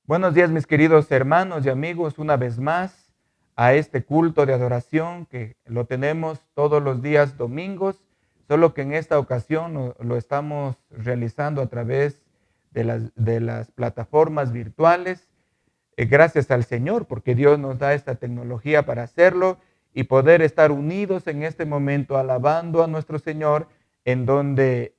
Buenos días, mis queridos hermanos y amigos, una vez más a este culto de adoración que lo tenemos todos los días domingos, solo que en esta ocasión lo estamos realizando a través de las plataformas virtuales. Gracias al Señor, porque Dios nos da esta tecnología para hacerlo y poder estar unidos en este momento alabando a nuestro Señor en donde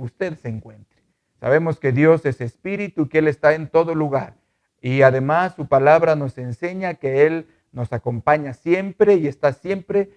usted se encuentre. Sabemos que Dios es espíritu, que Él está en todo lugar. Y además su palabra nos enseña que Él nos acompaña siempre y está siempre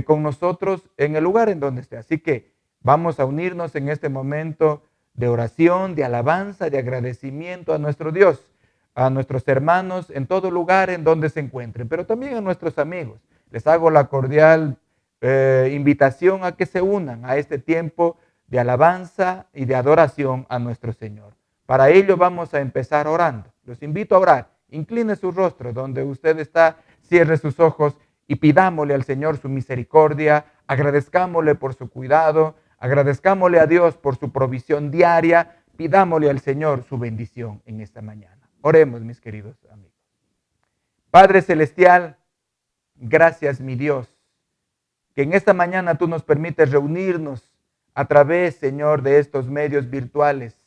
con nosotros en el lugar en donde esté. Así que vamos a unirnos en este momento de oración, de alabanza, de agradecimiento a nuestro Dios, a nuestros hermanos en todo lugar en donde se encuentren, pero también a nuestros amigos. Les hago la cordial invitación a que se unan a este tiempo de alabanza y de adoración a nuestro Señor. Para ello vamos a empezar orando. Los invito a orar. Incline su rostro donde usted está, cierre sus ojos y pidámosle al Señor su misericordia, agradezcámosle por su cuidado, agradezcámosle a Dios por su provisión diaria, pidámosle al Señor su bendición en esta mañana. Oremos, mis queridos amigos. Padre Celestial, gracias, mi Dios, que en esta mañana tú nos permites reunirnos a través, Señor, de estos medios virtuales,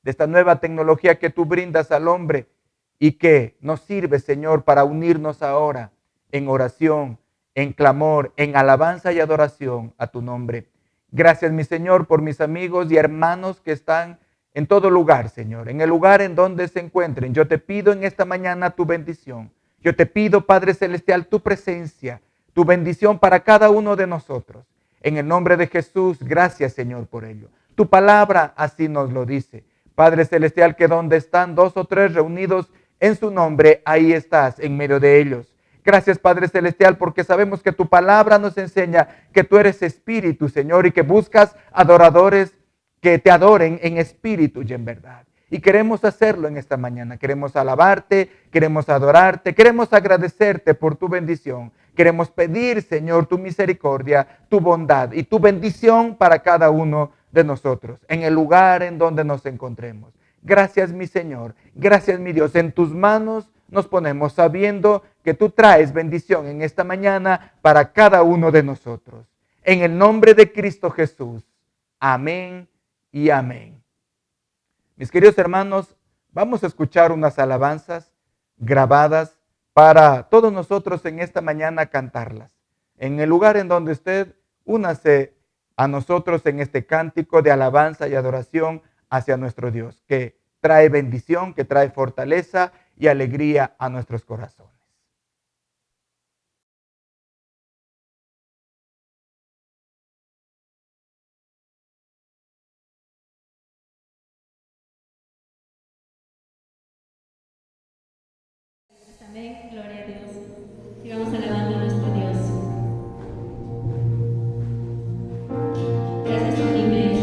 de esta nueva tecnología que tú brindas al hombre y que nos sirve, Señor, para unirnos ahora en oración, en clamor, en alabanza y adoración a tu nombre. Gracias, mi Señor, por mis amigos y hermanos que están en todo lugar, Señor, en el lugar en donde se encuentren. Yo te pido en esta mañana tu bendición. Yo te pido, Padre Celestial, tu presencia, tu bendición para cada uno de nosotros. En el nombre de Jesús, gracias, Señor, por ello. Tu palabra así nos lo dice. Padre Celestial, que donde están dos o tres reunidos en su nombre, ahí estás en medio de ellos. Gracias, Padre Celestial, porque sabemos que tu palabra nos enseña que tú eres espíritu, Señor, y que buscas adoradores que te adoren en espíritu y en verdad. Y queremos hacerlo en esta mañana. Queremos alabarte, queremos adorarte, queremos agradecerte por tu bendición. Queremos pedir, Señor, tu misericordia, tu bondad y tu bendición para cada uno de nosotros, en el lugar en donde nos encontremos. Gracias, mi Señor. Gracias, mi Dios. En tus manos nos ponemos sabiendo que tú traes bendición en esta mañana para cada uno de nosotros. En el nombre de Cristo Jesús. Amén y amén. Mis queridos hermanos, vamos a escuchar unas alabanzas grabadas para todos nosotros en esta mañana cantarlas. En el lugar en donde usted únase a nosotros en este cántico de alabanza y adoración hacia nuestro Dios, que trae bendición, que trae fortaleza y alegría a nuestros corazones. Amén, gloria a Dios. Sigamos alabando a nuestro Dios. Gracias, Anime.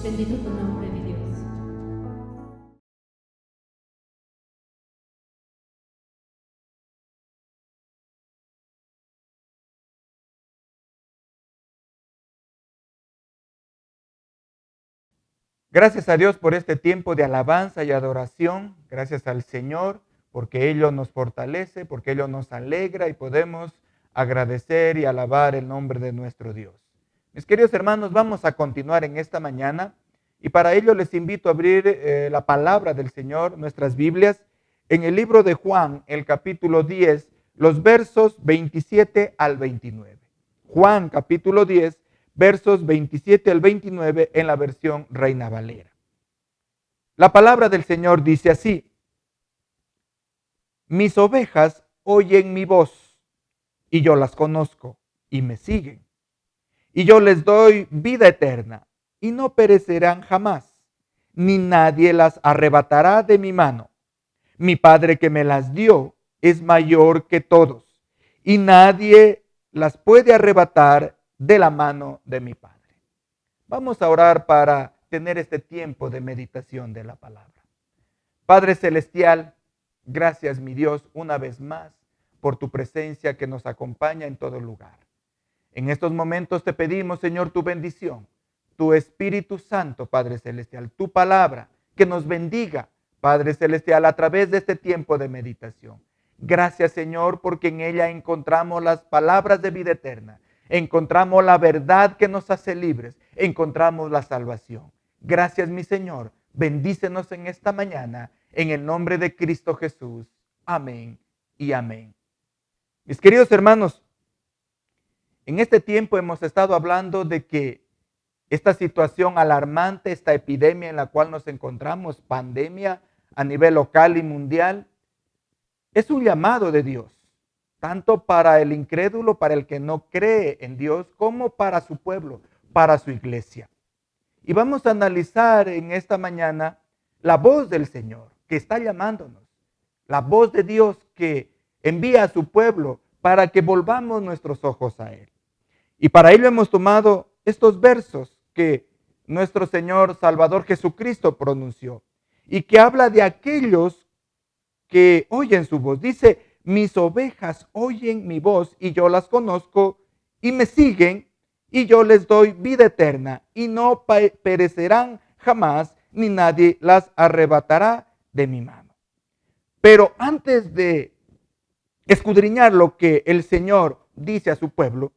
Bendito tu nombre, mi Dios. Gracias a Dios por este tiempo de alabanza y adoración. Gracias al Señor porque Él nos fortalece, porque Él nos alegra y podemos agradecer y alabar el nombre de nuestro Dios. Mis queridos hermanos, vamos a continuar en esta mañana y para ello les invito a abrir la palabra del Señor, nuestras Biblias, en el libro de Juan, el capítulo 10, los versos 27 al 29. Juan, capítulo 10, versos 27 al 29 en la versión Reina Valera. La palabra del Señor dice así: mis ovejas oyen mi voz, y yo las conozco, y me siguen. Y yo les doy vida eterna, y no perecerán jamás, ni nadie las arrebatará de mi mano. Mi Padre que me las dio es mayor que todos, y nadie las puede arrebatar de la mano de mi Padre. Vamos a orar para tener este tiempo de meditación de la palabra. Padre Celestial, gracias mi Dios una vez más por tu presencia que nos acompaña en todo lugar. En estos momentos te pedimos, Señor, tu bendición, tu Espíritu Santo, Padre Celestial, tu palabra que nos bendiga, Padre Celestial, a través de este tiempo de meditación. Gracias, Señor, porque en ella encontramos las palabras de vida eterna. Encontramos la verdad que nos hace libres. Encontramos la salvación. Gracias, mi Señor. Bendícenos en esta mañana. En el nombre de Cristo Jesús. Amén y amén. Mis queridos hermanos, en este tiempo hemos estado hablando de que esta situación alarmante, esta epidemia en la cual nos encontramos, pandemia a nivel local y mundial, es un llamado de Dios. tanto para el incrédulo, para el que no cree en Dios, como para su pueblo, para su iglesia. Y vamos a analizar en esta mañana la voz del Señor que está llamándonos, la voz de Dios que envía a su pueblo para que volvamos nuestros ojos a Él. Y para ello hemos tomado estos versos que nuestro Señor Salvador Jesucristo pronunció y que habla de aquellos que oyen su voz. Dice, mis ovejas oyen mi voz y yo las conozco y me siguen y yo les doy vida eterna y no perecerán jamás, ni nadie las arrebatará de mi mano. Pero antes de escudriñar lo que el Señor dice a su pueblo,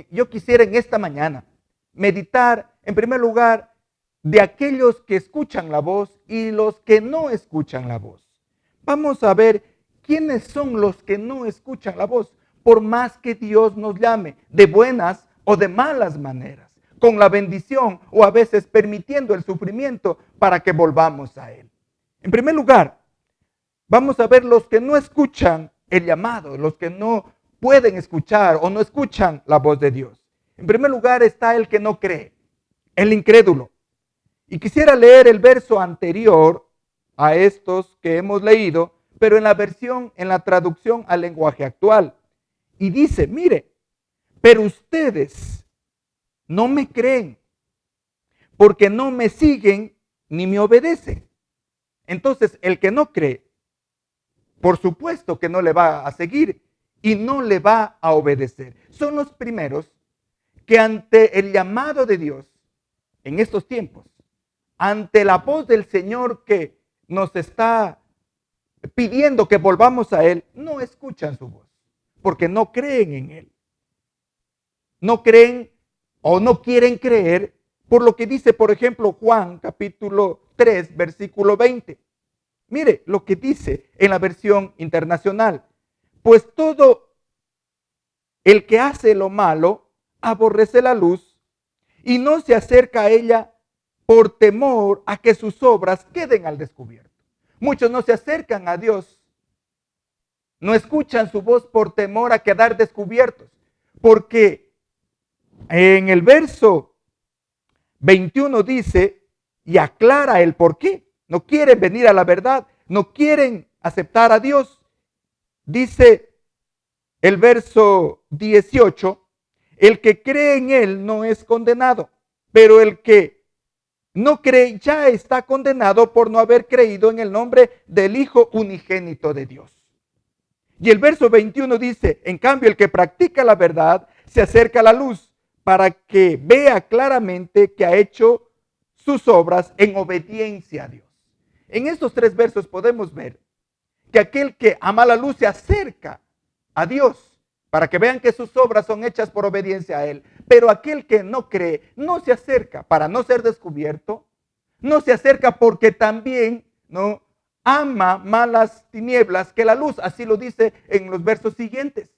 yo quisiera en esta mañana meditar en primer lugar de aquellos que escuchan la voz y los que no escuchan la voz. Vamos a ver quiénes son los que no escuchan la voz, por más que Dios nos llame, de buenas o de malas maneras, con la bendición o a veces permitiendo el sufrimiento para que volvamos a Él. En primer lugar, vamos a ver los que no escuchan el llamado, los que no pueden escuchar o no escuchan la voz de Dios. En primer lugar está el que no cree, el incrédulo. Y quisiera leer el verso anterior a estos que hemos leído, pero en la traducción al lenguaje actual. Y dice, mire, pero ustedes no me creen, porque no me siguen ni me obedecen. Entonces, el que no cree, por supuesto que no le va a seguir y no le va a obedecer. Son los primeros que ante el llamado de Dios en estos tiempos, ante la voz del Señor que nos está pidiendo que volvamos a Él, no escuchan su voz, porque no creen en Él. No creen o no quieren creer por lo que dice, por ejemplo, Juan capítulo 3, versículo 20. Mire lo que dice en la versión internacional. Pues todo el que hace lo malo aborrece la luz y no se acerca a ella por temor a que sus obras queden al descubierto. Muchos no se acercan a Dios, no escuchan su voz por temor a quedar descubiertos, porque en el verso 21 dice y aclara el por qué. No quieren venir a la verdad, no quieren aceptar a Dios. Dice el verso 18, el que cree en Él no es condenado, pero el que no cree ya está condenado por no haber creído en el nombre del Hijo unigénito de Dios. Y el verso 21 dice, en cambio el que practica la verdad se acerca a la luz para que vea claramente que ha hecho sus obras en obediencia a Dios. En estos tres versos podemos ver que aquel que ama la luz se acerca a Dios para que vean que sus obras son hechas por obediencia a Él. Pero aquel que no cree no se acerca para no ser descubierto, no se acerca porque también no ama más las tinieblas que la luz. Así lo dice en los versos siguientes,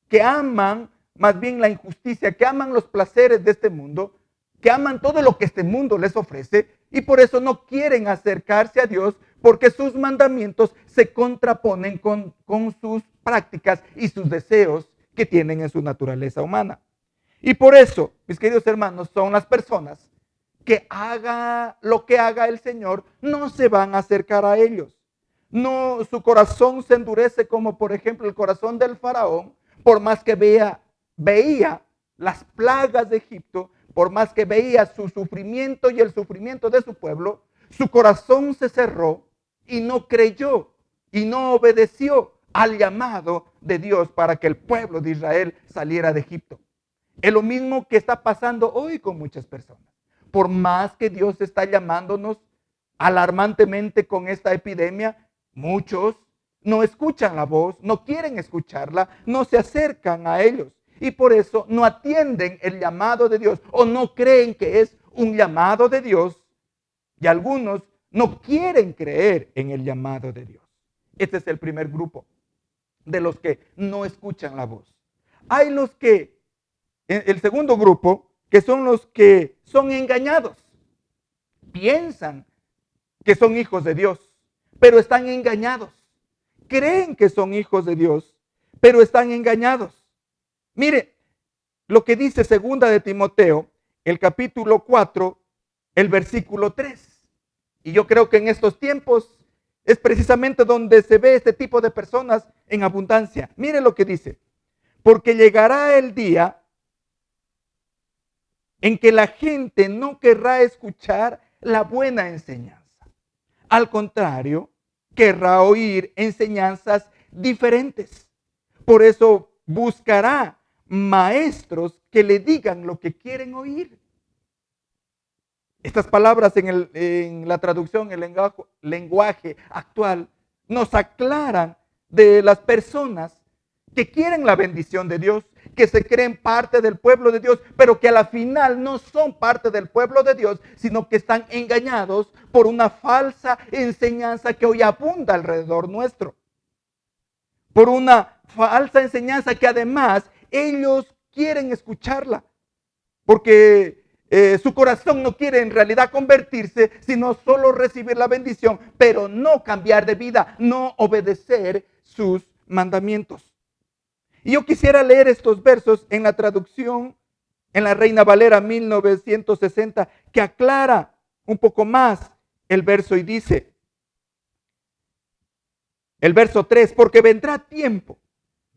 que aman más bien la injusticia, que aman los placeres de este mundo, que aman todo lo que este mundo les ofrece y por eso no quieren acercarse a Dios porque sus mandamientos se contraponen con sus prácticas y sus deseos que tienen en su naturaleza humana. Y por eso, mis queridos hermanos, son las personas que haga lo que haga el Señor, no se van a acercar a ellos. No, su corazón se endurece como por ejemplo el corazón del faraón, por más que veía las plagas de Egipto, por más que veía su sufrimiento y el sufrimiento de su pueblo, su corazón se cerró y no creyó y no obedeció al llamado de Dios para que el pueblo de Israel saliera de Egipto. Es lo mismo que está pasando hoy con muchas personas. Por más que Dios está llamándonos alarmantemente con esta epidemia, muchos no escuchan la voz, no quieren escucharla, no se acercan a ellos. Y por eso no atienden el llamado de Dios o no creen que es un llamado de Dios. Y algunos no quieren creer en el llamado de Dios. Este es el primer grupo de los que no escuchan la voz. Hay el segundo grupo, que son los que son engañados. Piensan que son hijos de Dios, pero están engañados. creen que son hijos de Dios, pero están engañados. Mire lo que dice segunda de Timoteo, el capítulo 4, el versículo 3. Y yo creo que en estos tiempos es precisamente donde se ve este tipo de personas en abundancia. Mire lo que dice. Porque llegará el día en que la gente no querrá escuchar la buena enseñanza. Al contrario, querrá oír enseñanzas diferentes. Por eso buscará maestros que le digan lo que quieren oír. Estas palabras en la traducción, el lenguaje actual, nos aclaran de las personas que quieren la bendición de Dios, que se creen parte del pueblo de Dios, pero que a la final no son parte del pueblo de Dios, sino que están engañados por una falsa enseñanza que hoy abunda alrededor nuestro. Por una falsa enseñanza que además ellos quieren escucharla, porque su corazón no quiere en realidad convertirse, sino solo recibir la bendición, pero no cambiar de vida, no obedecer sus mandamientos. Y yo quisiera leer estos versos en la traducción, en la Reina Valera 1960, que aclara un poco más el verso y dice, el verso 3, porque vendrá tiempo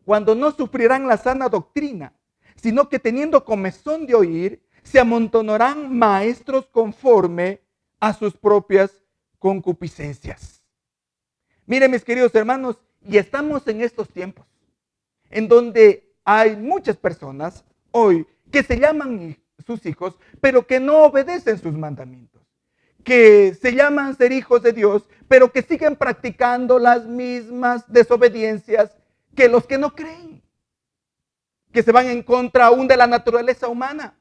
cuando no sufrirán la sana doctrina, sino que teniendo comezón de oír, se amontonarán maestros conforme a sus propias concupiscencias. Miren, mis queridos hermanos, y estamos en estos tiempos en donde hay muchas personas hoy que se llaman sus hijos, pero que no obedecen sus mandamientos, que se llaman ser hijos de Dios, pero que siguen practicando las mismas desobediencias que los que no creen, que se van en contra aún de la naturaleza humana.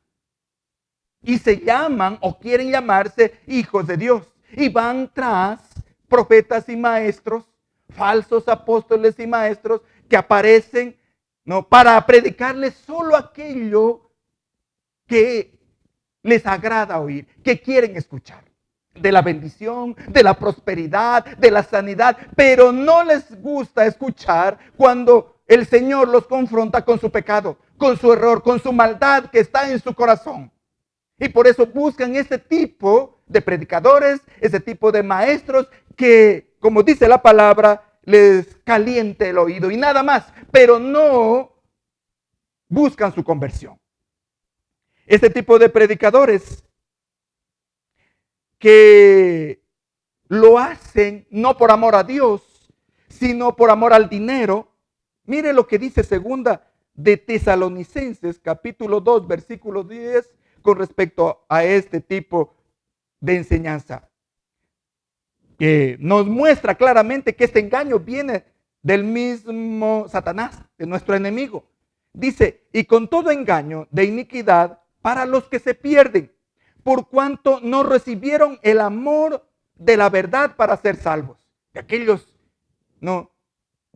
Y se llaman o quieren llamarse hijos de Dios. Y van tras profetas y maestros, falsos apóstoles y maestros que aparecen, ¿no?, para predicarles solo aquello que les agrada oír, que quieren escuchar. De la bendición, de la prosperidad, de la sanidad. Pero no les gusta escuchar cuando el Señor los confronta con su pecado, con su error, con su maldad que está en su corazón. Y por eso buscan ese tipo de predicadores, ese tipo de maestros que, como dice la palabra, les caliente el oído y nada más, pero no buscan su conversión. Este tipo de predicadores que lo hacen no por amor a Dios, sino por amor al dinero. Mire lo que dice segunda de Tesalonicenses, capítulo 2, versículo 10, con respecto a este tipo de enseñanza, que nos muestra claramente que este engaño viene del mismo Satanás, de nuestro enemigo. Dice, y con todo engaño de iniquidad para los que se pierden, por cuanto no recibieron el amor de la verdad para ser salvos. De aquellos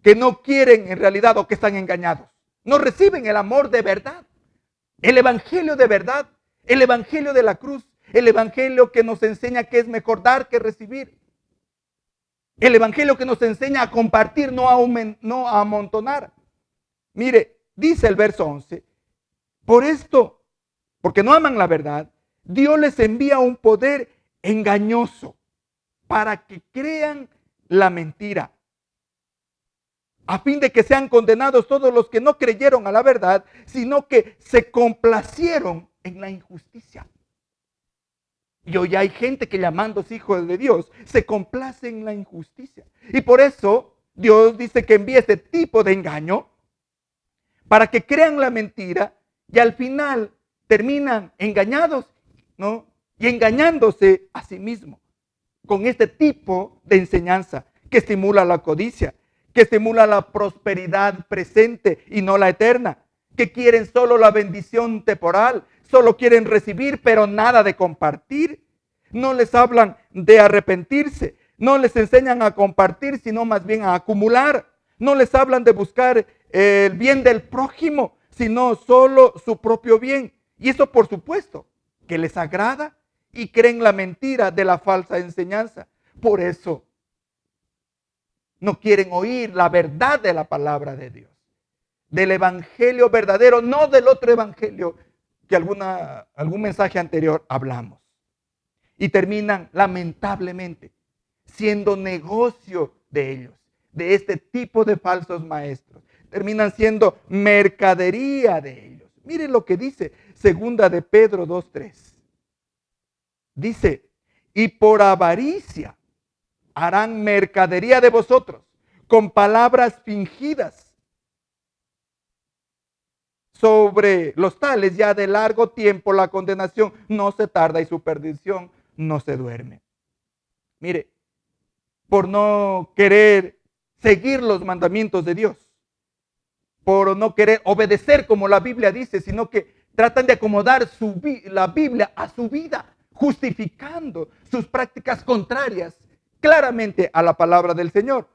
que no quieren en realidad o que están engañados. No reciben el amor de verdad. El evangelio de verdad. El evangelio de la cruz. El evangelio que nos enseña que es mejor dar que recibir. El evangelio que nos enseña a compartir, no a amontonar. Mire, dice el verso 11. Por esto, porque no aman la verdad, Dios les envía un poder engañoso para que crean la mentira, a fin de que sean condenados todos los que no creyeron a la verdad, sino que se complacieron en la injusticia. Y hoy hay gente que llamándose hijos de Dios se complace en la injusticia. Y por eso Dios dice que envía este tipo de engaño para que crean la mentira y al final terminan engañados, ¿no?, y engañándose a sí mismos con este tipo de enseñanza que estimula la codicia, que estimula la prosperidad presente y no la eterna, que quieren solo la bendición temporal, solo quieren recibir pero nada de compartir. No les hablan de arrepentirse, no les enseñan a compartir, sino más bien a acumular. No les hablan de buscar el bien del prójimo, sino solo su propio bien. Y eso, por supuesto, que les agrada y creen la mentira de la falsa enseñanza. Por eso No quieren oír la verdad de la palabra de Dios, del evangelio verdadero, no del otro evangelio que algún mensaje anterior hablamos. Y terminan lamentablemente siendo negocio de ellos, de este tipo de falsos maestros. Terminan siendo mercadería de ellos. Miren lo que dice segunda de Pedro 2:3. Dice, y por avaricia harán mercadería de vosotros con palabras fingidas. Sobre los tales ya de largo tiempo la condenación no se tarda y su perdición no se duerme. Mire, por no querer seguir los mandamientos de Dios, por no querer obedecer como la Biblia dice, sino que tratan de acomodar la Biblia a su vida, justificando sus prácticas contrarias claramente a la palabra del Señor.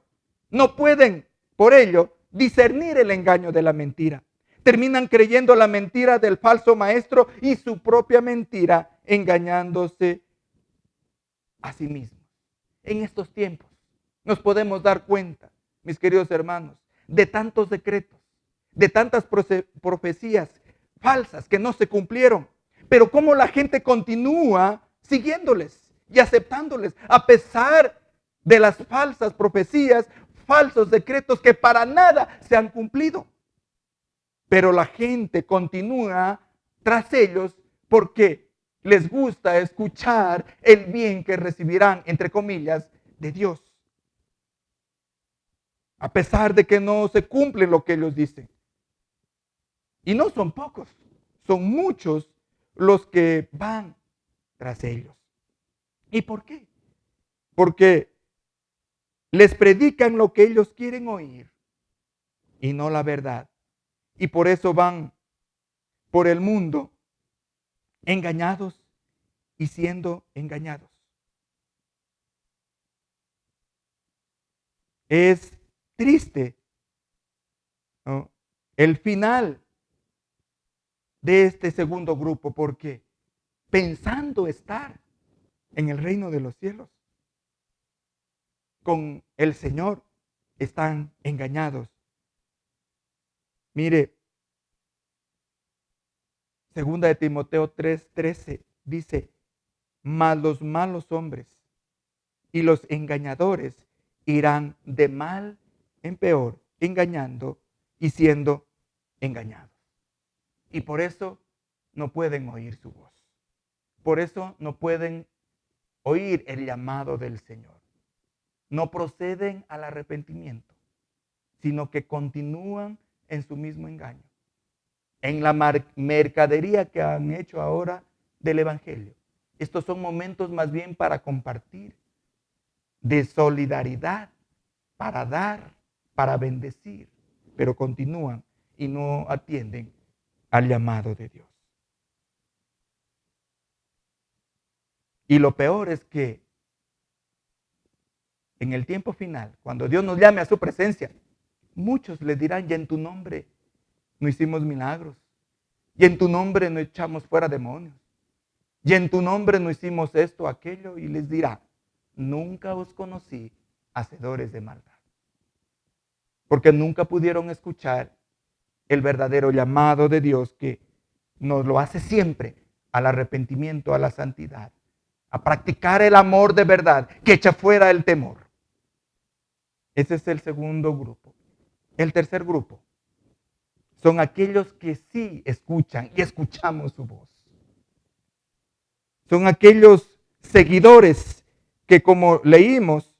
No pueden, por ello, discernir el engaño de la mentira. Terminan creyendo la mentira del falso maestro y su propia mentira, engañándose a sí mismos. En estos tiempos nos podemos dar cuenta, mis queridos hermanos, de tantos decretos, de tantas profecías falsas que no se cumplieron, pero cómo la gente continúa siguiéndoles y aceptándoles a pesar de las falsas profecías, falsos decretos que para nada se han cumplido. Pero la gente continúa tras ellos porque les gusta escuchar el bien que recibirán, entre comillas, de Dios. A pesar de que no se cumple lo que ellos dicen. Y no son pocos, son muchos los que van tras ellos. ¿Y por qué? Porque les predican lo que ellos quieren oír y no la verdad. Y por eso van por el mundo engañados y siendo engañados. Es triste, ¿no?, el final de este segundo grupo, porque pensando estar en el reino de los cielos con el Señor, están engañados. Mire, segunda de Timoteo 3:13 dice, mas los malos hombres y los engañadores irán de mal en peor, engañando y siendo engañados. Y por eso no pueden oír su voz. Por eso no pueden oír el llamado del Señor. No proceden al arrepentimiento, sino que continúan en su mismo engaño, en la mercadería que han hecho ahora del Evangelio. Estos son momentos más bien para compartir, de solidaridad, para dar, para bendecir, pero continúan y no atienden al llamado de Dios. Y lo peor es que en el tiempo final, cuando Dios nos llame a su presencia, muchos le dirán, y en tu nombre no hicimos milagros, y en tu nombre no echamos fuera demonios, y en tu nombre no hicimos esto, aquello, y les dirá, nunca os conocí, hacedores de maldad. Porque nunca pudieron escuchar el verdadero llamado de Dios que nos lo hace siempre al arrepentimiento, a la santidad, a practicar el amor de verdad que echa fuera el temor. Ese es el segundo grupo. El tercer grupo son aquellos que sí escuchan y escuchamos su voz. Son aquellos seguidores que, como leímos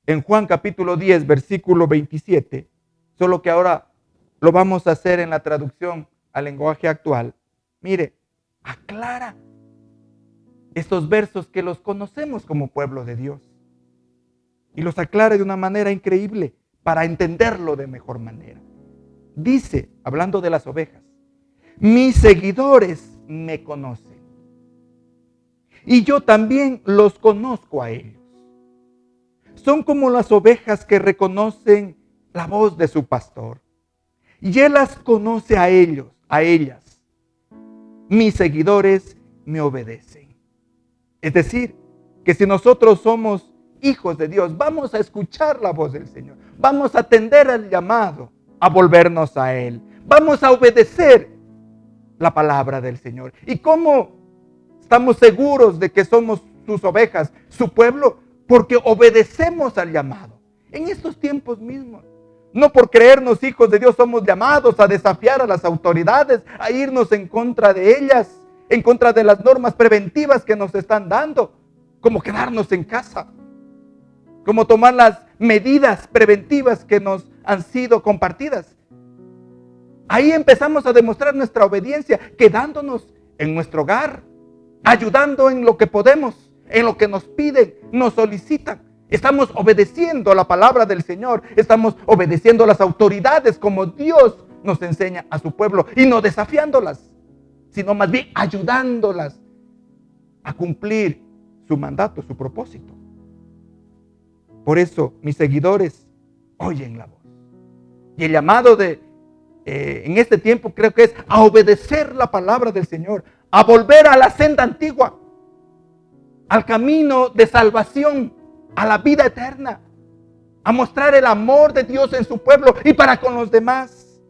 en Juan capítulo 10, versículo 27, solo que ahora lo vamos a hacer en la traducción al lenguaje actual. Mire, aclara estos versos que los conocemos como pueblo de Dios. Y los aclara de una manera increíble para entenderlo de mejor manera. Dice, hablando de las ovejas, mis seguidores me conocen. Y yo también los conozco a ellos. Son como las ovejas que reconocen la voz de su pastor. Y él las conoce a ellos, a ellas. Mis seguidores me obedecen. Es decir, que si nosotros somos hijos de Dios, vamos a escuchar la voz del Señor. Vamos a atender al llamado a volvernos a Él. Vamos a obedecer la palabra del Señor. ¿Y cómo estamos seguros de que somos sus ovejas, su pueblo? Porque obedecemos al llamado. En estos tiempos mismos, no por creernos hijos de Dios, somos llamados a desafiar a las autoridades, a irnos en contra de ellas, en contra de las normas preventivas que nos están dando, como quedarnos en casa, como tomar las medidas preventivas que nos han sido compartidas. Ahí empezamos a demostrar nuestra obediencia, quedándonos en nuestro hogar, ayudando en lo que podemos, en lo que nos piden, nos solicitan. Estamos obedeciendo la palabra del Señor, estamos obedeciendo a las autoridades como Dios nos enseña a su pueblo, y no desafiándolas, sino más bien ayudándolas a cumplir su mandato, su propósito. Por eso mis seguidores oyen la voz. Y el llamado en este tiempo creo que es a obedecer la palabra del Señor, a volver a la senda antigua, al camino de salvación, a la vida eterna, a mostrar el amor de Dios en su pueblo y para con los demás.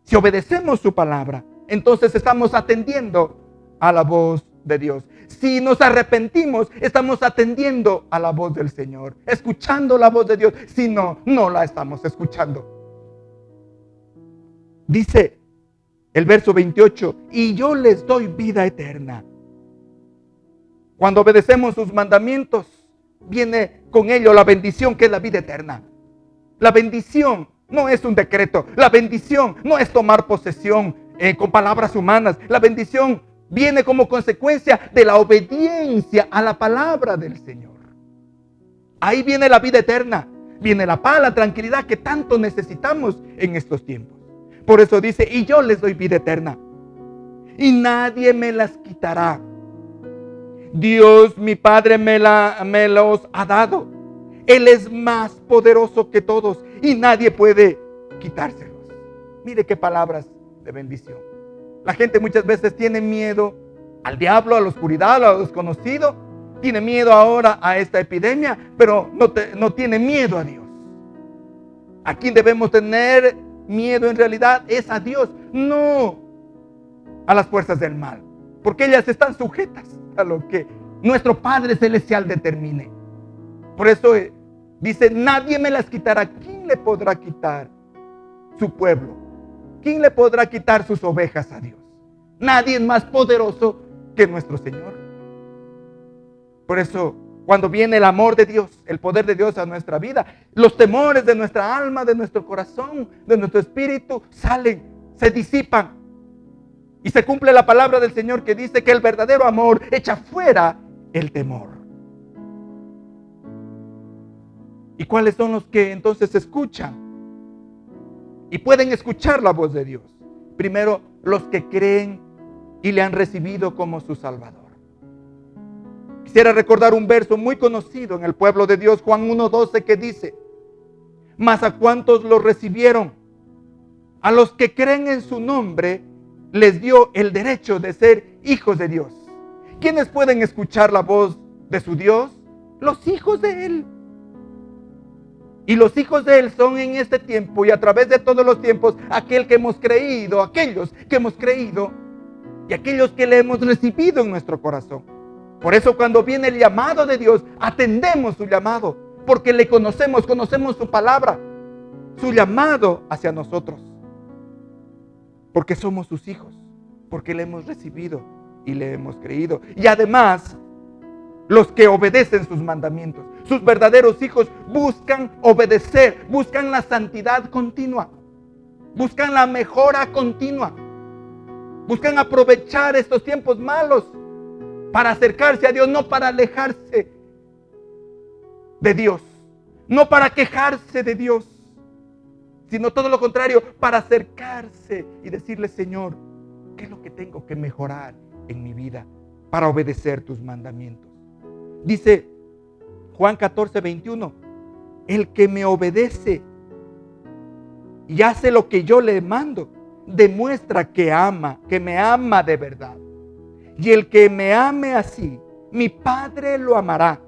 Si obedecemos su palabra, entonces estamos atendiendo a la voz de Dios. Si nos arrepentimos, estamos atendiendo a la voz del Señor, escuchando la voz de Dios. Si no, no la estamos escuchando. Dice el verso 28, y yo les doy vida eterna. Cuando obedecemos sus mandamientos, viene con ello la bendición, que es la vida eterna. La bendición no es un decreto. La bendición no es tomar posesión con palabras humanas. La bendición viene como consecuencia de la obediencia a la palabra del Señor. Ahí viene la vida eterna. Viene la paz, la tranquilidad que tanto necesitamos en estos tiempos. Por eso dice, y yo les doy vida eterna, y nadie me las quitará. Dios, mi Padre, me los ha dado. Él es más poderoso que todos y nadie puede quitárselos. Mire qué palabras de bendición. La gente muchas veces tiene miedo al diablo, a la oscuridad, a lo desconocido. Tiene miedo ahora a esta epidemia, pero no tiene miedo a Dios. A quien debemos tener miedo en realidad es a Dios, no a las fuerzas del mal, porque ellas están sujetas a lo que nuestro Padre Celestial determine. Por eso dice, nadie me las quitará. ¿Quién le podrá quitar su pueblo? ¿Quién le podrá quitar sus ovejas a Dios? Nadie es más poderoso que nuestro Señor. Por eso, cuando viene el amor de Dios, el poder de Dios a nuestra vida, los temores de nuestra alma, de nuestro corazón, de nuestro espíritu, salen, se disipan. Y se cumple la palabra del Señor que dice que el verdadero amor echa fuera el temor. ¿Y cuáles son los que entonces escuchan? Y pueden escuchar la voz de Dios. Primero, los que creen y le han recibido como su Salvador. Quisiera recordar un verso muy conocido en el pueblo de Dios, Juan 1:12, que dice, mas a cuantos lo recibieron, a los que creen en su nombre, les dio el derecho de ser hijos de Dios. ¿Quiénes pueden escuchar la voz de su Dios? Los hijos de Él. Y los hijos de Él son en este tiempo y a través de todos los tiempos aquellos que hemos creído y aquellos que le hemos recibido en nuestro corazón. Por eso cuando viene el llamado de Dios, atendemos su llamado, porque le conocemos su palabra, su llamado hacia nosotros. Porque somos sus hijos, porque le hemos recibido y le hemos creído. Y además, los que obedecen sus mandamientos, sus verdaderos hijos, buscan obedecer, buscan la santidad continua, buscan la mejora continua, buscan aprovechar estos tiempos malos para acercarse a Dios, no para alejarse de Dios, no para quejarse de Dios, sino todo lo contrario, para acercarse y decirle, Señor, ¿qué es lo que tengo que mejorar en mi vida para obedecer tus mandamientos? Dice Juan 14:21, el que me obedece y hace lo que yo le mando, demuestra que me ama de verdad. Y el que me ame así, mi Padre lo amará.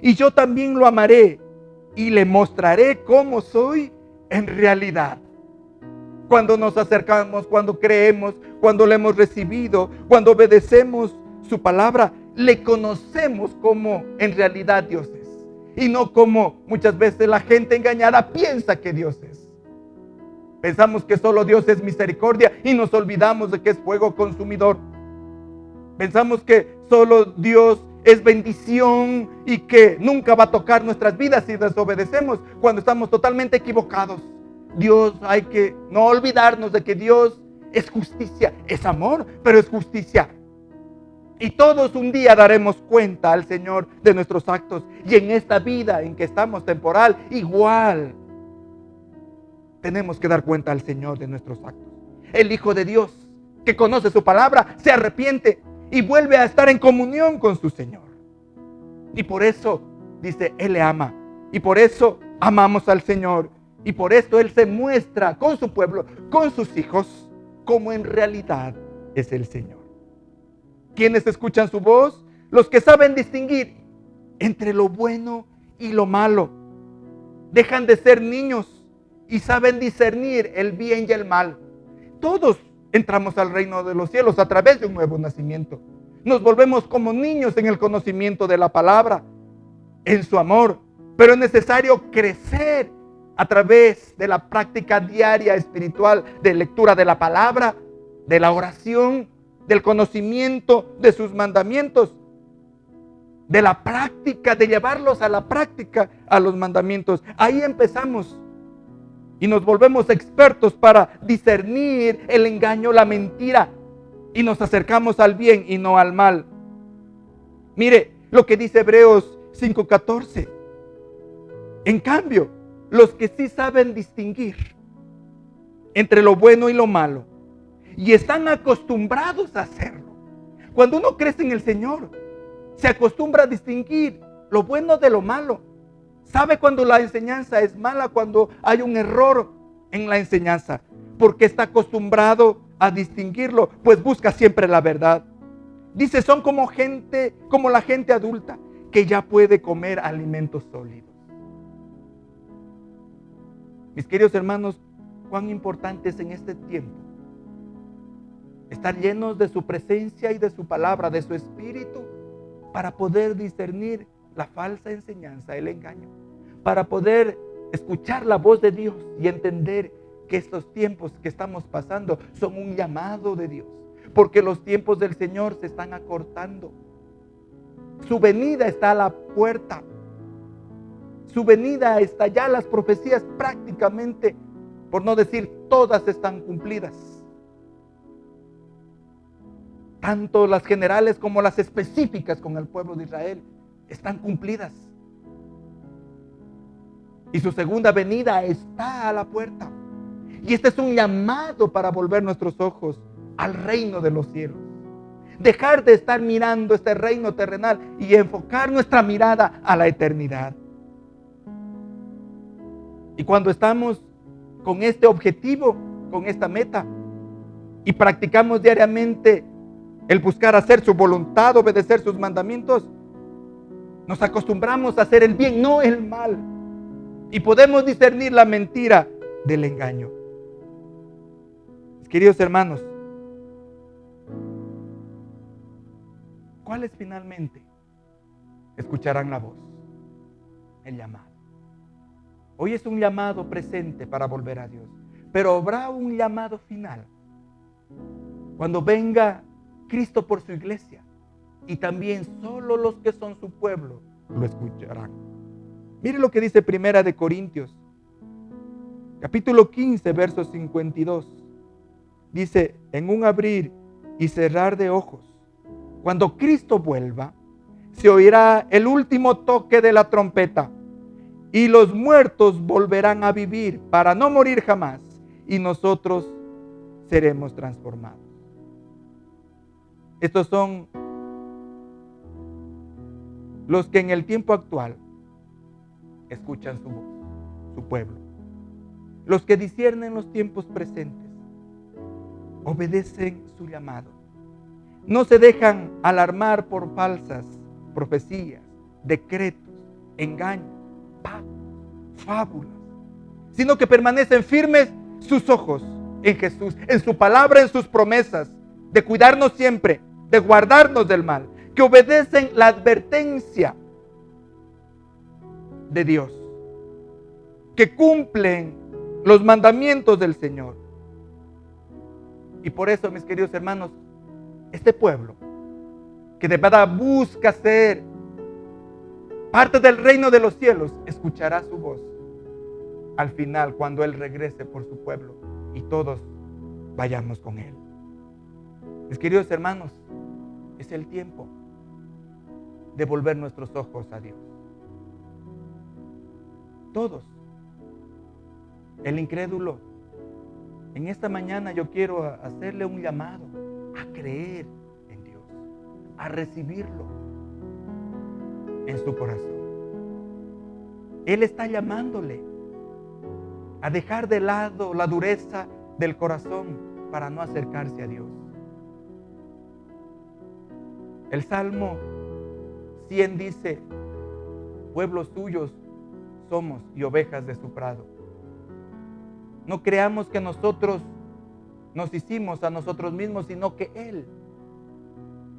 y yo también lo amaré y le mostraré cómo soy en realidad. Cuando nos acercamos, cuando creemos, cuando le hemos recibido, cuando obedecemos su palabra, le conocemos como en realidad Dios es. Y no como muchas veces la gente engañada piensa que Dios es. Pensamos que solo Dios es misericordia y nos olvidamos de que es fuego consumidor. Pensamos que solo Dios es bendición y que nunca va a tocar nuestras vidas si desobedecemos, cuando estamos totalmente equivocados. Dios, hay que no olvidarnos de que Dios es justicia, es amor, pero es justicia. Y todos un día daremos cuenta al Señor de nuestros actos. Y en esta vida en que estamos temporal, igual tenemos que dar cuenta al Señor de nuestros actos. El Hijo de Dios, que conoce su palabra, se arrepiente y vuelve a estar en comunión con su Señor. Y por eso, dice, Él le ama. Y por eso amamos al Señor. Y por esto Él se muestra con su pueblo, con sus hijos, como en realidad es el Señor. ¿Quiénes escuchan su voz? Los que saben distinguir entre lo bueno y lo malo. Dejan de ser niños y saben discernir el bien y el mal. Todos entramos al reino de los cielos a través de un nuevo nacimiento. Nos volvemos como niños en el conocimiento de la palabra, en su amor. Pero es necesario crecer a través de la práctica diaria espiritual de lectura de la palabra, de la oración, del conocimiento de sus mandamientos, de la práctica, de llevarlos a la práctica a los mandamientos. Ahí empezamos y nos volvemos expertos para discernir el engaño, la mentira, y nos acercamos al bien y no al mal. Mire lo que dice Hebreos 5:14. En cambio, los que sí saben distinguir entre lo bueno y lo malo y están acostumbrados a hacerlo. Cuando uno crece en el Señor, se acostumbra a distinguir lo bueno de lo malo. Sabe cuando la enseñanza es mala, cuando hay un error en la enseñanza, porque está acostumbrado a distinguirlo, pues busca siempre la verdad. Dice, son como la gente adulta que ya puede comer alimentos sólidos. Mis queridos hermanos, cuán importante es en este tiempo estar llenos de su presencia y de su palabra, de su espíritu, para poder discernir la falsa enseñanza, el engaño, para poder escuchar la voz de Dios y entender que estos tiempos que estamos pasando son un llamado de Dios, porque los tiempos del Señor se están acortando. Su venida está a la puerta. Su venida está ya, las profecías prácticamente, por no decir todas, están cumplidas. Tanto las generales como las específicas con el pueblo de Israel están cumplidas. Y su segunda venida está a la puerta. Y este es un llamado para volver nuestros ojos al reino de los cielos. Dejar de estar mirando este reino terrenal y enfocar nuestra mirada a la eternidad. Y cuando estamos con este objetivo, con esta meta, y practicamos diariamente el buscar hacer su voluntad, obedecer sus mandamientos, nos acostumbramos a hacer el bien, no el mal. Y podemos discernir la mentira del engaño. Mis queridos hermanos, ¿cuáles finalmente escucharán la voz? El llamado. Hoy es un llamado presente para volver a Dios, pero habrá un llamado final cuando venga Cristo por su iglesia, y también solo los que son su pueblo lo escucharán. Mire lo que dice 1 Corintios, capítulo 15, verso 52. Dice, en un abrir y cerrar de ojos, cuando Cristo vuelva, se oirá el último toque de la trompeta, y los muertos volverán a vivir para no morir jamás, y nosotros seremos transformados. Estos son los que en el tiempo actual escuchan su voz, su pueblo. Los que disciernen los tiempos presentes, obedecen su llamado. No se dejan alarmar por falsas profecías, decretos engaños, fábulas, sino que permanecen firmes sus ojos en Jesús, en su palabra, en sus promesas, de cuidarnos siempre, de guardarnos del mal, que obedecen la advertencia de Dios, que cumplen los mandamientos del Señor. Y por eso, mis queridos hermanos, este pueblo que de verdad busca ser parte del reino de los cielos, escuchará su voz al final cuando Él regrese por su pueblo y todos vayamos con Él. Mis queridos hermanos, es el tiempo de volver nuestros ojos a Dios. Todos. El incrédulo. En esta mañana yo quiero hacerle un llamado a creer en Dios, a recibirlo en su corazón. Él está llamándole a dejar de lado la dureza del corazón para no acercarse a Dios. El Salmo 100 dice: pueblos suyos somos y ovejas de su prado. No creamos que nosotros nos hicimos a nosotros mismos, sino que Él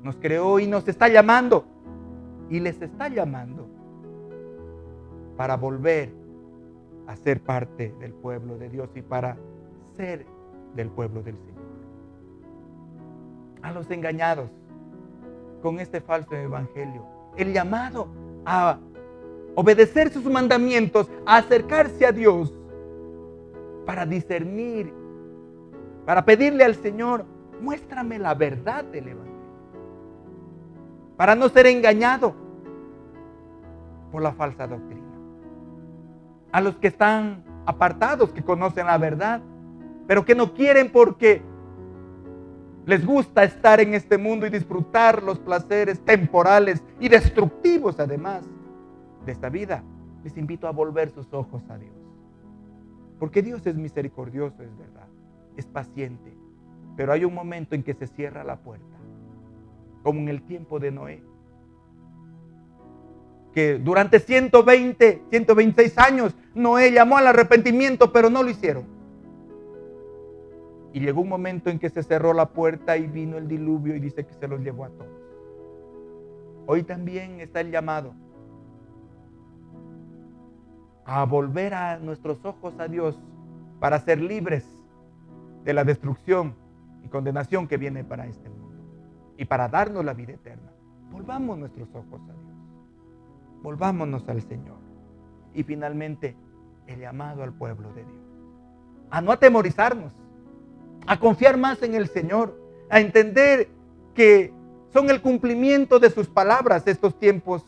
nos creó y nos está llamando. Y les está llamando para volver a ser parte del pueblo de Dios y para ser del pueblo del Señor. A los engañados con este falso evangelio, el llamado a obedecer sus mandamientos, a acercarse a Dios, para discernir, para pedirle al Señor: muéstrame la verdad del evangelio, para no ser engañado por la falsa doctrina. A los que están apartados, que conocen la verdad, pero que no quieren porque les gusta estar en este mundo y disfrutar los placeres temporales y destructivos además de esta vida, les invito a volver sus ojos a Dios. Porque Dios es misericordioso, es verdad, es paciente, pero hay un momento en que se cierra la puerta, como en el tiempo de Noé, que durante 126 años Noé llamó al arrepentimiento, pero no lo hicieron. Y llegó un momento en que se cerró la puerta y vino el diluvio y dice que se los llevó a todos. Hoy también está el llamado a volver a nuestros ojos a Dios para ser libres de la destrucción y condenación que viene para este mundo y para darnos la vida eterna. Volvamos nuestros ojos a Dios, volvámonos al Señor. Y finalmente el llamado al pueblo de Dios a no atemorizarnos, a confiar más en el Señor, a entender que son el cumplimiento de sus palabras estos tiempos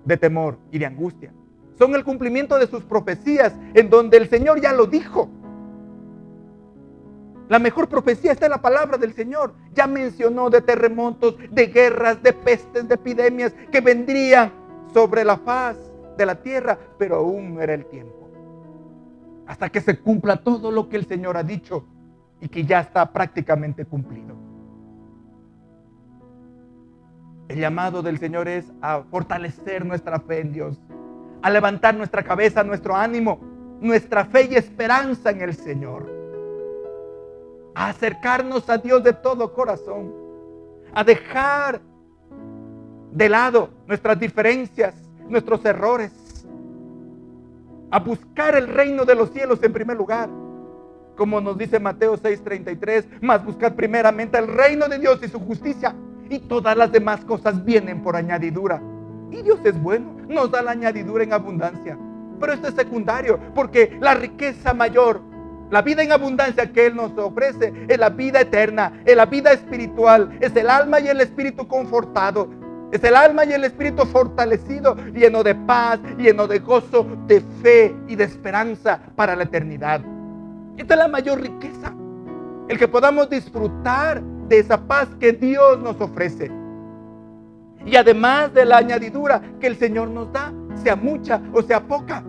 de temor y de angustia. Son el cumplimiento de sus profecías, en donde el Señor ya lo dijo. La mejor profecía está en la palabra del Señor. Ya mencionó de terremotos, de guerras, de pestes, de epidemias que vendrían sobre la faz de la tierra, pero aún no era el tiempo. Hasta que se cumpla todo lo que el Señor ha dicho y que ya está prácticamente cumplido. El llamado del Señor es a fortalecer nuestra fe en Dios, a levantar nuestra cabeza, nuestro ánimo, nuestra fe y esperanza en el Señor, a acercarnos a Dios de todo corazón, a dejar de lado nuestras diferencias, nuestros errores, a buscar el reino de los cielos en primer lugar, como nos dice Mateo 6:33, mas buscad primeramente el reino de Dios y su justicia, y todas las demás cosas vienen por añadidura. Y Dios es bueno, nos da la añadidura en abundancia. Pero esto es secundario, porque la riqueza mayor, la vida en abundancia que Él nos ofrece, es la vida eterna, es la vida espiritual, es el alma y el espíritu confortado, es el alma y el espíritu fortalecido, lleno de paz, lleno de gozo, de fe y de esperanza para la eternidad. Esta es la mayor riqueza, el que podamos disfrutar de esa paz que Dios nos ofrece. Y además de la añadidura que el Señor nos da, sea mucha o sea poca.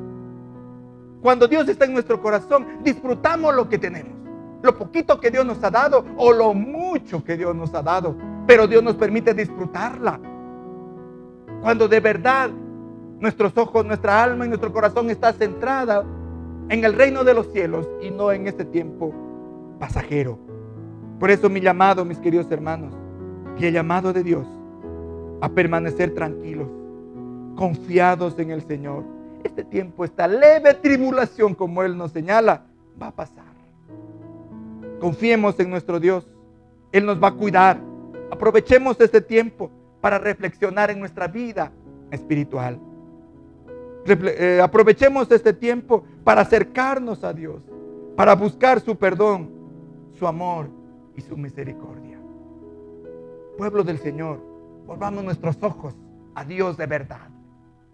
Cuando Dios está en nuestro corazón, disfrutamos lo que tenemos, lo poquito que Dios nos ha dado o lo mucho que Dios nos ha dado, pero Dios nos permite disfrutarla. Cuando de verdad Nuestros ojos, nuestra alma y nuestro corazón está centrada en el reino de los cielos y no en este tiempo pasajero. Por eso mi llamado, mis queridos hermanos, y el llamado de Dios a permanecer tranquilos, confiados en el Señor. Este tiempo, esta leve tribulación, como Él nos señala, va a pasar. Confiemos en nuestro Dios. Él nos va a cuidar. Aprovechemos este tiempo para reflexionar en nuestra vida espiritual. Aprovechemos este tiempo para acercarnos a Dios, para buscar su perdón, su amor y su misericordia. Pueblo del Señor, volvamos nuestros ojos a Dios de verdad.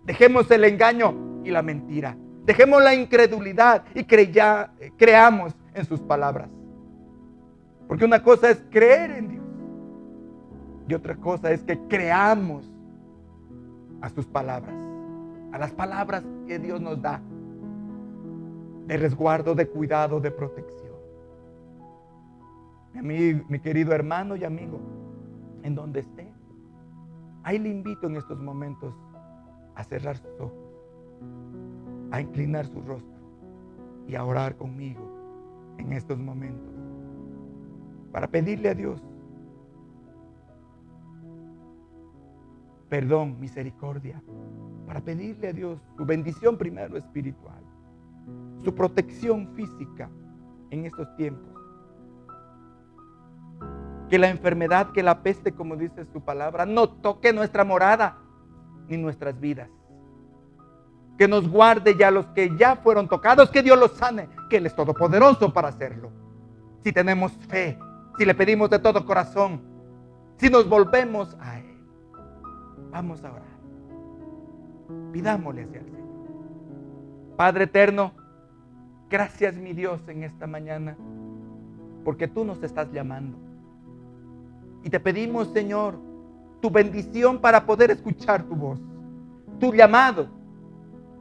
Dejemos el engaño y la mentira. Dejemos la incredulidad y creamos en sus palabras. Porque una cosa es creer en Dios y otra cosa es que creamos a sus palabras, a las palabras que Dios nos da de resguardo, de cuidado, de protección. Mi querido hermano y amigo, en donde esté, ahí le invito en estos momentos a cerrar sus ojos, a inclinar su rostro y a orar conmigo en estos momentos para pedirle a Dios perdón, misericordia, para pedirle a Dios su bendición primero espiritual, su protección física en estos tiempos. Que la enfermedad, que la peste, como dice su palabra, no toque nuestra morada ni nuestras vidas. Que nos guarde ya los que ya fueron tocados, que Dios los sane, que Él es todopoderoso para hacerlo. Si tenemos fe, si le pedimos de todo corazón, si nos volvemos a Él, vamos a orar. Pidámosle hacia el Señor. Padre eterno, gracias mi Dios en esta mañana, porque tú nos estás llamando. Y te pedimos, Señor, tu bendición para poder escuchar tu voz, tu llamado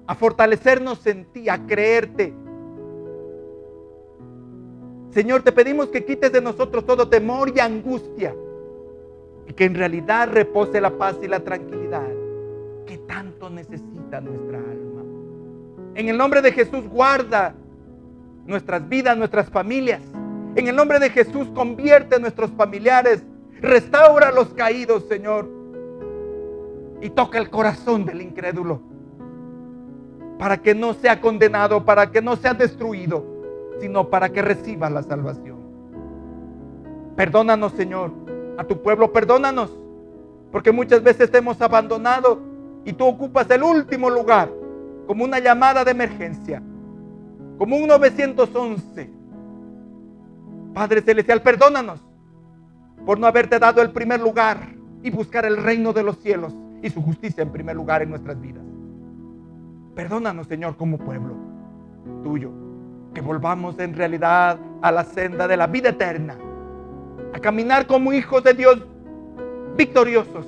a fortalecernos en ti, a creerte. Señor, te pedimos que quites de nosotros todo temor y angustia y que en realidad repose la paz y la tranquilidad que tanto necesita nuestra alma. En el nombre de Jesús, guarda nuestras vidas, nuestras familias. En el nombre de Jesús, convierte a nuestros familiares. Restaura a los caídos, Señor. Y toca el corazón del incrédulo para que no sea condenado, para que no sea destruido, sino para que reciba la salvación. Perdónanos, Señor, a tu pueblo, perdónanos, porque muchas veces te hemos abandonado y tú ocupas el último lugar como una llamada de emergencia, como un 911. Padre Celestial, perdónanos por no haberte dado el primer lugar y buscar el reino de los cielos y su justicia en primer lugar en nuestras vidas. Perdónanos, Señor, como pueblo tuyo, que volvamos en realidad a la senda de la vida eterna, a caminar como hijos de Dios victoriosos,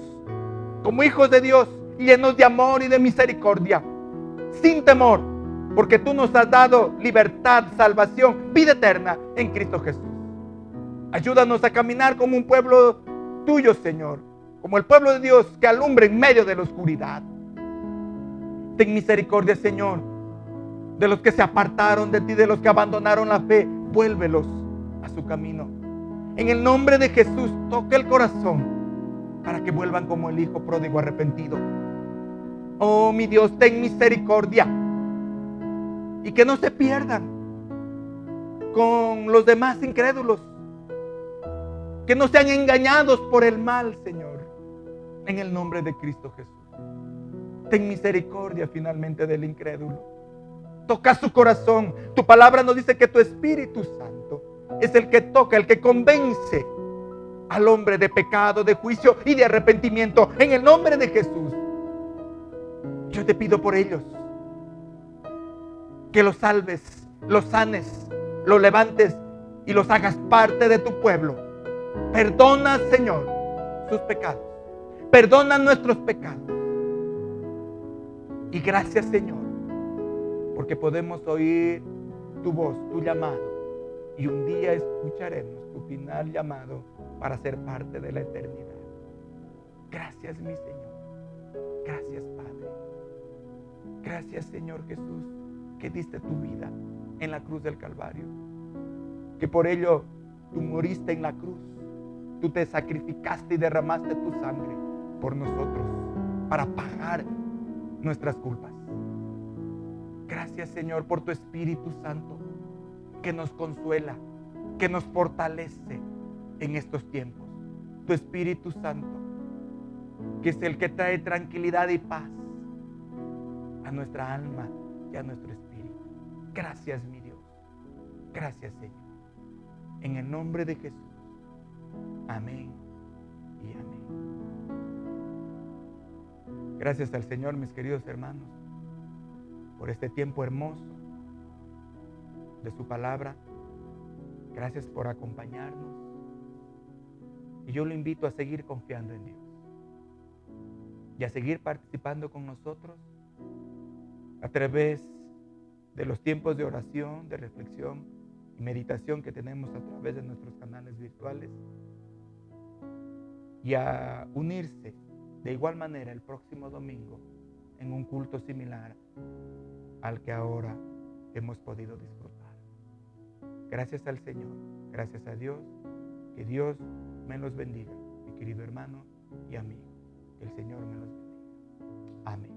como hijos de Dios llenos de amor y de misericordia, sin temor, porque tú nos has dado libertad, salvación, vida eterna en Cristo Jesús. Ayúdanos a caminar como un pueblo tuyo, Señor, como el pueblo de Dios que alumbra en medio de la oscuridad. Ten misericordia, Señor, de los que se apartaron de ti, de los que abandonaron la fe. Vuélvelos a su camino. En el nombre de Jesús, toca el corazón para que vuelvan como el hijo pródigo arrepentido. Oh, mi Dios, ten misericordia y que no se pierdan con los demás incrédulos, que no sean engañados por el mal, Señor, en el nombre de Cristo Jesús. Ten misericordia finalmente del incrédulo. Toca su corazón. Tu palabra nos dice que tu Espíritu Santo es el que toca, el que convence al hombre de pecado, de juicio y de arrepentimiento. En el nombre de Jesús, yo te pido por ellos que los salves, los sanes, los levantes y los hagas parte de tu pueblo. Perdona, Señor, sus pecados. Perdona nuestros pecados. Y gracias, Señor, porque podemos oír tu voz, tu llamado. Y un día escucharemos tu final llamado para ser parte de la eternidad. Gracias, mi Señor. Gracias, Padre. Gracias, Señor Jesús, que diste tu vida en la cruz del Calvario, que por ello tú moriste en la cruz, tú te sacrificaste y derramaste tu sangre por nosotros para pagar nuestras culpas. Gracias, Señor, por tu Espíritu Santo que nos consuela, que nos fortalece en estos tiempos. Tu Espíritu Santo, que es el que trae tranquilidad y paz a nuestra alma y a nuestro espíritu. Gracias, mi Dios. Gracias, Señor. En el nombre de Jesús. Amén y amén. Gracias al Señor, mis queridos hermanos, por este tiempo hermoso de su palabra. Gracias por acompañarnos. Y yo lo invito a seguir confiando en Dios y a seguir participando con nosotros a través de los tiempos de oración, de reflexión y meditación que tenemos a través de nuestros canales virtuales, y a unirse de igual manera el próximo domingo en un culto similar al que ahora hemos podido disfrutar. Gracias al Señor, gracias a Dios, que Dios me los bendiga, mi querido hermano y amigo, que el Señor me los bendiga. Amén.